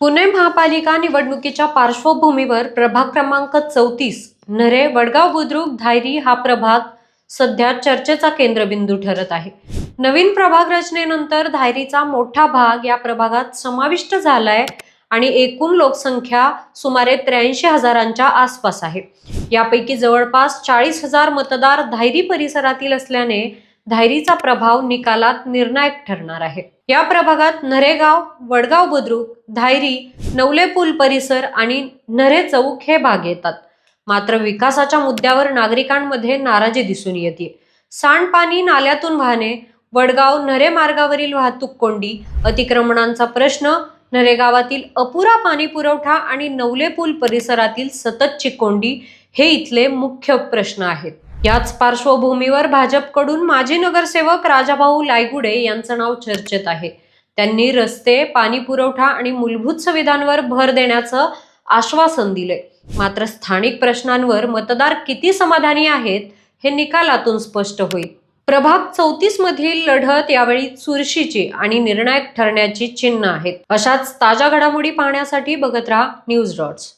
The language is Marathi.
पुणे महापालिका निवडणुकीच्या पार्श्वभूमीवर प्रभाग क्रमांक 34 नरे वडगाव बुद्रुक धायरी हा प्रभाग सध्या चर्चेचा केंद्रबिंदू ठरत आहे। नवीन प्रभाग रचनेनंतर धायरीचा मोठा भाग या प्रभागात समाविष्ट झालाय आणि एकूण लोकसंख्या सुमारे 83,000च्या आसपास आहे। यापैकी जवळपास 40,000 मतदार धायरी परिसरातील असल्याने धायरीचा प्रभाव निकालात निर्णायक ठरणार आहे। या प्रभागात नरेगाव, वडगाव बुद्रुक, धायरी, नवले पूल परिसर आणि नरे चौक हे भाग येतात। मात्र विकासाच्या मुद्द्यावर नागरिकांमध्ये नाराजी दिसून येते। सांडपाणी नाल्यातून वाहने, वडगाव नरे मार्गावरील वाहतूक कोंडी, अतिक्रमणांचा प्रश्न, नरेगावातील अपुरा पाणी पुरवठा आणि नवले पूल परिसरातील सततची कोंडी हे इथले मुख्य प्रश्न आहेत। याच पार्श्वभूमीवर भाजपकडून माजी नगरसेवक राजाभाऊ लायगुडे यांचं नाव चर्चेत आहे। त्यांनी रस्ते, पाणी पुरवठा आणि मूलभूत सुविधांवर भर देण्याचं आश्वासन दिले। मात्र स्थानिक प्रश्नांवर मतदार किती समाधानी आहेत हे निकालातून स्पष्ट होईल। प्रभाग 34 मधील लढत यावेळी चुरशीची आणि निर्णायक ठरण्याची चिन्ह आहेत। अशाच ताज्या घडामोडी पाहण्यासाठी बघत राहा न्यूज डॉट्स।